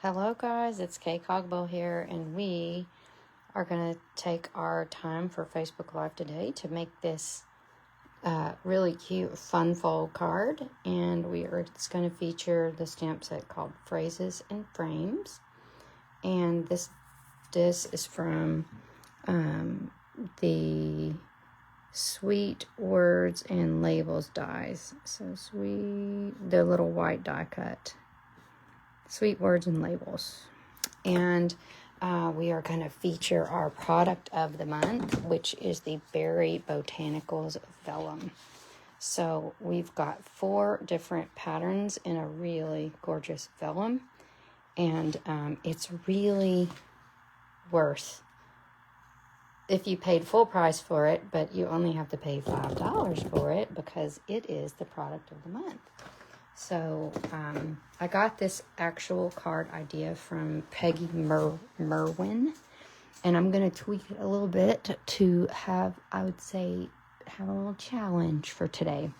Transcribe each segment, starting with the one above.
Hello guys, it's Cogbill here, and we are going to take our time for Facebook Live today to make this really cute fun fold card, and it's going to feature the stamp set called Phrases and Frames, and this is from the Sweet Words and Labels dies. So the little white die cut. Sweet Words and Labels. And we are going to feature our product of the month, which is the Berry Botanicals Vellum. So we've got 4 different patterns in a really gorgeous vellum, and it's really worth if you paid full price for it, but you only have to pay $5 for it because it is the product of the month. So I got this actual card idea from Peggy Merwin, and I'm going to tweak it a little bit to have a little challenge for today.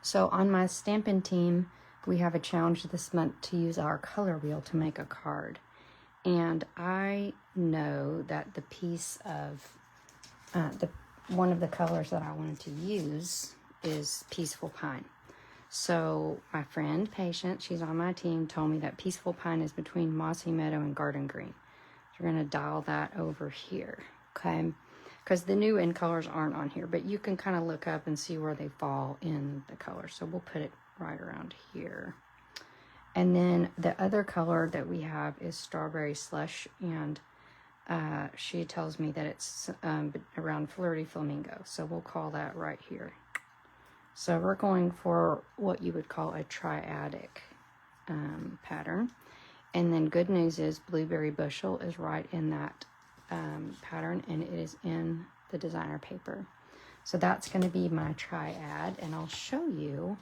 So on my Stampin' team, we have a challenge this month to use our color wheel to make a card. And I know that the piece of one of the colors that I wanted to use is Peaceful Pine. So my friend Patience, she's on my team, told me that Peaceful Pine is between Mossy Meadow and Garden Green. So we're going to dial that over here, okay? Because the new in colors aren't on here, but you can kind of look up and see where they fall in the color. So we'll put it right around here. And then the other color that we have is Strawberry Slush, and she tells me that it's around Flirty Flamingo. So we'll call that right here. So we're going for what you would call a triadic pattern. And then good news is Blueberry Bushel is right in that pattern, and it is in the designer paper. So that's going to be my triad, and I'll show you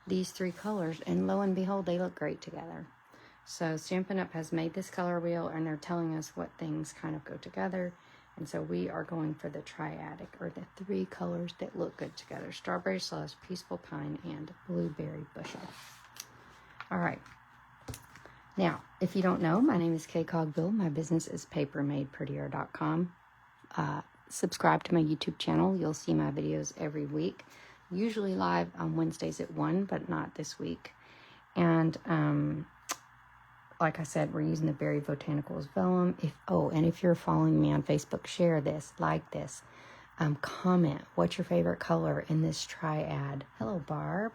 these 3 colors, and lo and behold, they look great together. So Stampin' Up has made this color wheel, and they're telling us what things kind of go together. And so we are going for the triadic, or the 3 colors that look good together: Strawberry Slush, Peaceful Pine, and Blueberry Bushel. All right. Now, if you don't know, my name is Cogbill. My business is papermadeprettier.com. Subscribe to my YouTube channel. You'll see my videos every week, usually live on Wednesdays at 1, but not this week. And like I said, we're using the Berry Botanicals Vellum. And if you're following me on Facebook, share this, like this, comment what's your favorite color in this triad. Hello, Barb.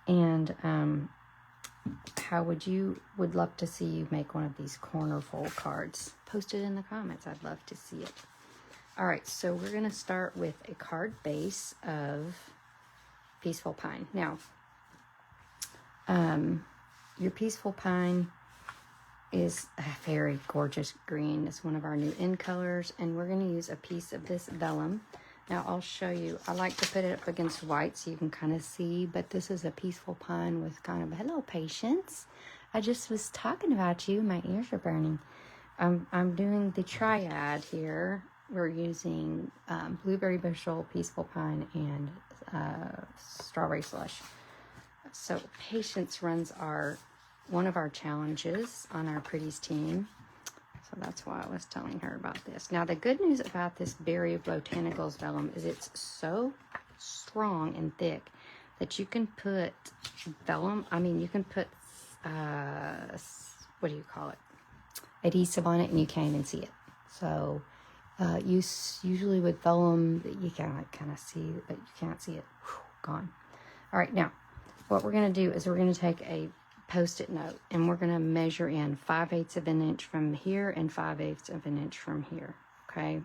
And would love to see you make one of these corner fold cards. Post it in the comments. I'd love to see it. All right, so we're going to start with a card base of Peaceful Pine. Now, your Peaceful Pine is a very gorgeous green. It's one of our new in colors, and we're going to use a piece of this vellum. Now I'll show you. I like to put it up against white so you can kind of see, but this is a Peaceful Pine with kind of, hello, Patience. I just was talking about you. My ears are burning. I'm doing the triad here. We're using Blueberry Bushel, Peaceful Pine, and Strawberry Slush. So Patience runs one of our challenges on our Pretties team. So that's why I was telling her about this. Now, the good news about this Berry Botanicals Vellum is it's so strong and thick that you can put you can put, what do you call it? Adhesive on it, and you can't even see it. So, usually with vellum, you can kind of see, but you can't see it. Gone. All right, now, what we're going to do is we're going to take a Post-it note, and we're going to measure in 5/8 of an inch from here and 5/8 of an inch from here, okay?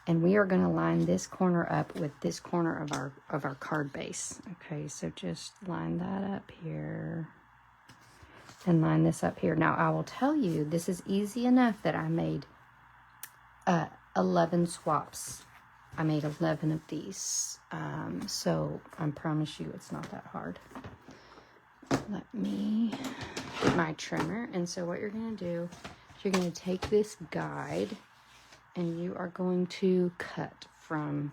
And we are going to line this corner up with this corner of our card base, okay? So just line that up here and line this up here. Now, I will tell you, this is easy enough that I made 11 swaps. I made 11 of these, so I promise you it's not that hard. Let me get my trimmer. And so what you're going to do is you're going to take this guide, and you are going to cut from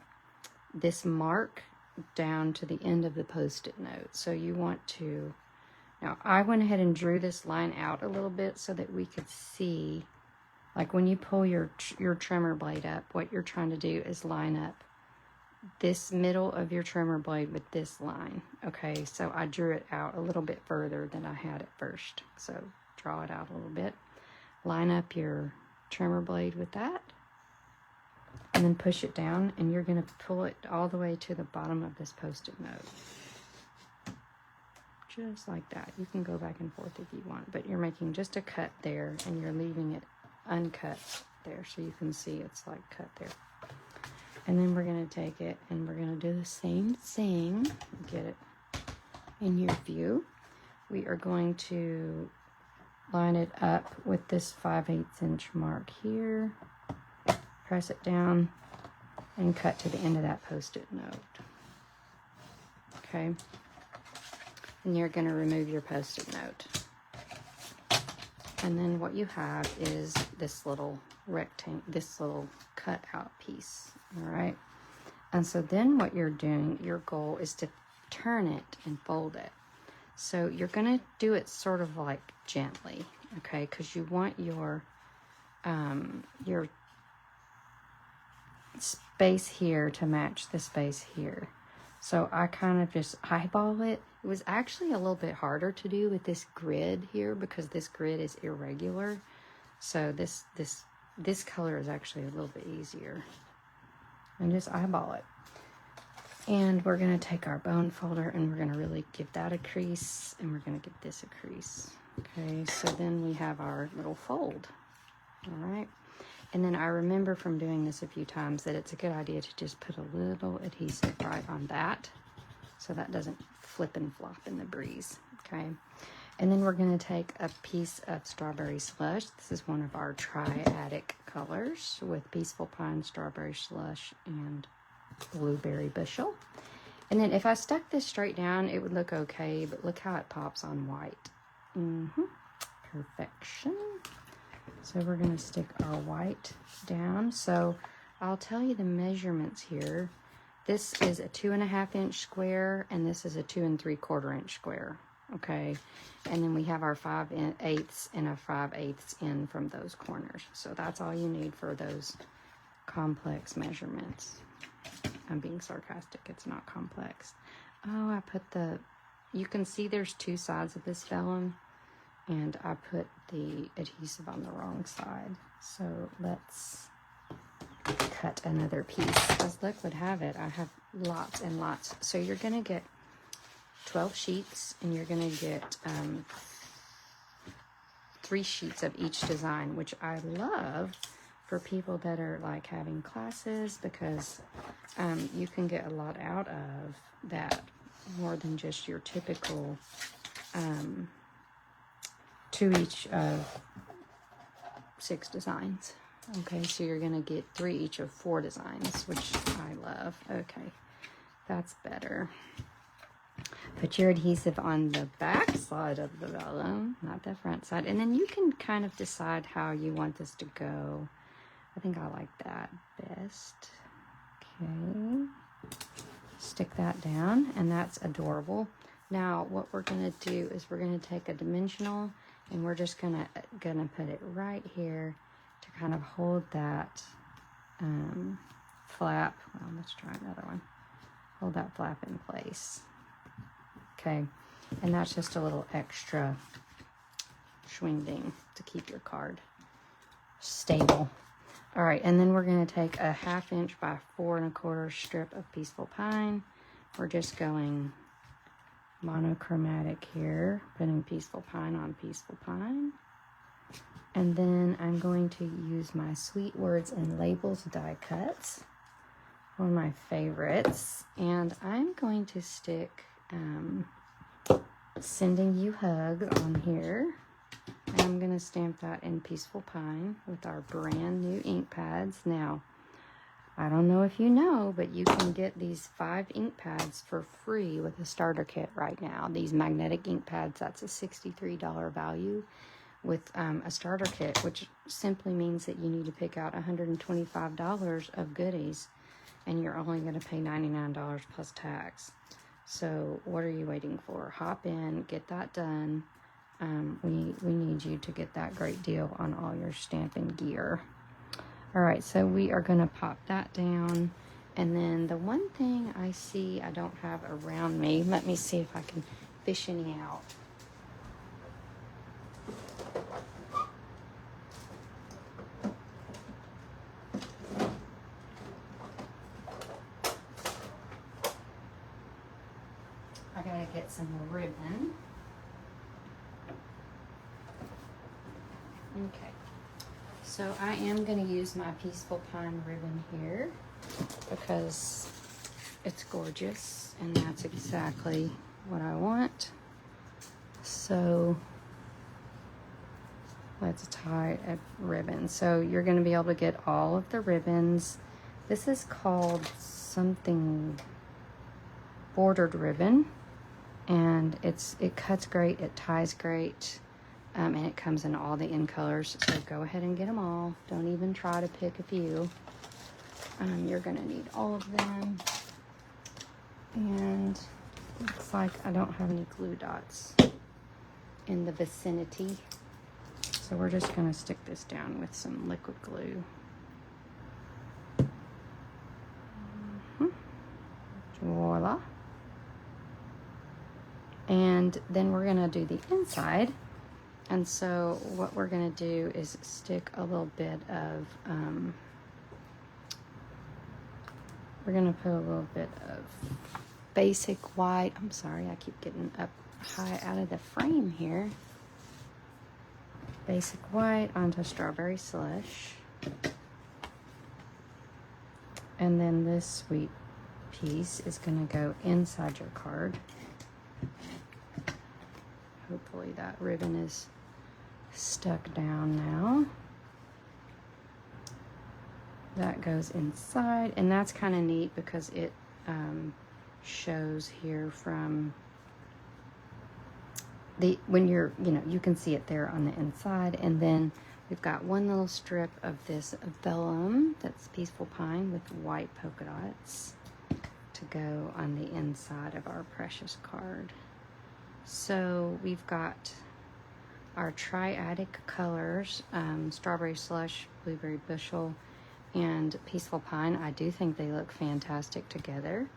this mark down to the end of the Post-it note. So you want to Now, I went ahead and drew this line out a little bit so that we could see, like when you pull your trimmer blade up, what you're trying to do is line up this middle of your trimmer blade with this line. Okay, so I drew it out a little bit further than I had at first. So draw it out a little bit. Line up your trimmer blade with that. And then push it down, and you're going to pull it all the way to the bottom of this Post-it note. Just like that. You can go back and forth if you want, but you're making just a cut there, and you're leaving it uncut there, so you can see it's like cut there. And then we're going to take it, and we're going to do the same thing. Get it in your view. We are going to line it up with this 5/8 inch mark here. Press it down and cut to the end of that Post-it note. Okay. And you're going to remove your Post-it note. And then what you have is this little rectangle, this little cut out piece. All right. And so then what you're doing, your goal is to turn it and fold it. So you're going to do it sort of like gently, okay? Because you want your space here to match the space here. So I kind of just eyeball it. It was actually a little bit harder to do with this grid here because this grid is irregular. So this color is actually a little bit easier. And just eyeball it. And we're going to take our bone folder and we're going to really give that a crease, and we're going to give this a crease. Okay, so then we have our little fold. All right. And then I remember from doing this a few times that it's a good idea to just put a little adhesive right on that so that doesn't flip and flop in the breeze. Okay. And then we're going to take a piece of strawberry slush. This is one of our triadic colors with Peaceful Pine, Strawberry Slush, and Blueberry Bushel. And then if I stuck this straight down, it would look okay, but look how it pops on white. Perfection. So we're going to stick our white down. So I'll tell you the measurements here. This is a 2.5 inch square, and this is a 2 3/4 inch square. Okay, and then we have our 5/8 and a 5/8 in from those corners. So that's all you need for those complex measurements. I'm being sarcastic, it's not complex. Oh, I put you can see there's two sides of this vellum, and I put the adhesive on the wrong side. So let's cut another piece. As luck would have it, I have lots and lots. So you're gonna get 12 sheets, and you're gonna get 3 sheets of each design, which I love for people that are like having classes, because you can get a lot out of that, more than just your typical 2 each of 6 designs. Okay, so you're gonna get 3 each of 4 designs, which I love. Okay, that's better. Put your adhesive on the back side of the vellum, not the front side, and then you can kind of decide how you want this to go. I think I like that best. Okay, stick that down, and that's adorable. Now what we're gonna do is we're gonna take a dimensional, and we're just gonna put it right here to kind of hold that flap. Well, let's try another one. Hold that flap in place. Okay, and that's just a little extra schwing-ding to keep your card stable. All right, and then we're going to take a 1/2 inch by 4 1/4 strip of Peaceful Pine. We're just going monochromatic here, putting Peaceful Pine on Peaceful Pine. And then I'm going to use my Sweet Words and Labels die cuts, one of my favorites. And I'm going to stick Sending You Hugs on here. And I'm going to stamp that in Peaceful Pine with our brand new ink pads. Now, I don't know if you know, but you can get these 5 ink pads for free with a starter kit right now. These magnetic ink pads, that's a $63 value with a starter kit, which simply means that you need to pick out $125 of goodies, and you're only going to pay $99 plus tax. So what are you waiting for? Hop in, get that done. We need you to get that great deal on all your stamping gear. All right, so we are gonna pop that down. And then the one thing I see I don't have around me, let me see if I can fish any out. I gotta get some ribbon. Okay, so I am going to use my Peaceful Pine ribbon here because it's gorgeous and that's exactly what I want. So let's tie a ribbon. So you're going to be able to get all of the ribbons. This is called something bordered ribbon, and it cuts great, it ties great. And it comes in all the in colors, so go ahead and get them all. Don't even try to pick a few. You're gonna need all of them. And looks like I don't have any glue dots in the vicinity. So we're just gonna stick this down with some liquid glue. Voila. And then we're gonna do the inside. And so what we're going to do is stick a little bit of, we're going to put a little bit of basic white. I'm sorry, I keep getting up high out of the frame here. Basic white onto strawberry slush. And then this sweet piece is going to go inside your card. Hopefully that ribbon is stuck down now. That goes inside, and that's kind of neat because it shows here from the, when you're, you can see it there on the inside. And then we've got one little strip of this vellum that's Peaceful Pine with white polka dots to go on the inside of our precious card. So we've got our triadic colors, strawberry slush, blueberry bushel, and Peaceful Pine. I do think they look fantastic together.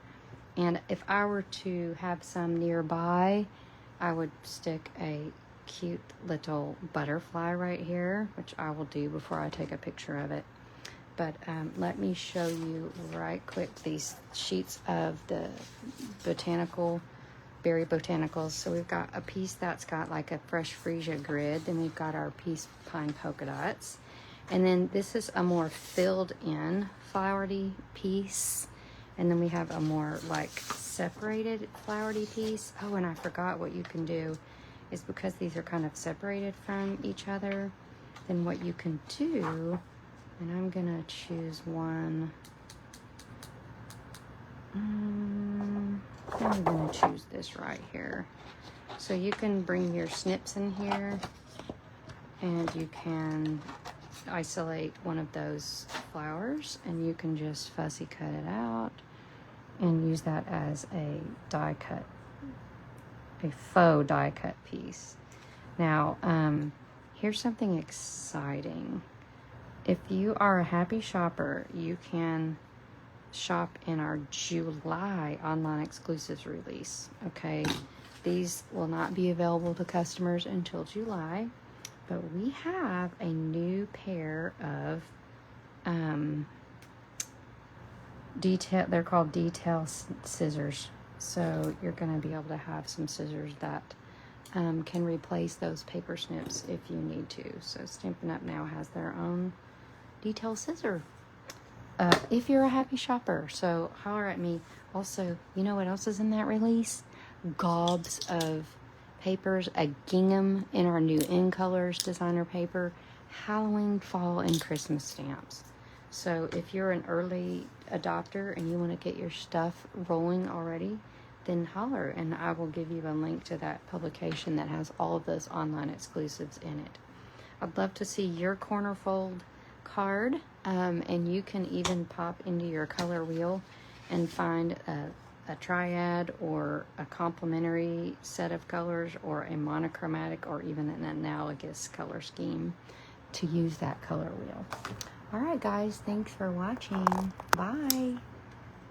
And if I were to have some nearby, I would stick a cute little butterfly right here, which I will do before I take a picture of it. But let me show you right quick these sheets of the Berry Botanicals. So we've got a piece that's got like a fresh freesia grid. Then we've got our Peaceful Pine polka dots. And then this is a more filled in flowery piece. And then we have a more like separated flowery piece. Oh, and I forgot what you can do is because these are kind of separated from each other, then what you can do, and I'm gonna choose one. I'm gonna choose this right here. So you can bring your snips in here and you can isolate one of those flowers and you can just fussy cut it out and use that as a die cut, a faux die cut piece. Now, here's something exciting. If you are a happy shopper, you can shop in our July online exclusives release. Okay, these will not be available to customers until July, but we have a new pair of they're called detail scissors. So you're going to be able to have some scissors that can replace those paper snips if you need to. So Stampin' Up! Now has their own detail scissor. If you're a happy shopper, so holler at me. Also, you know what else is in that release? Gobs of papers, a gingham in our new In Colors designer paper, Halloween, fall, and Christmas stamps. So if you're an early adopter and you want to get your stuff rolling already, then holler and I will give you a link to that publication that has all of those online exclusives in it. I'd love to see your corner fold card, and you can even pop into your color wheel and find a triad or a complementary set of colors or a monochromatic or even an analogous color scheme to use that color wheel. All right, guys, thanks for watching. Bye.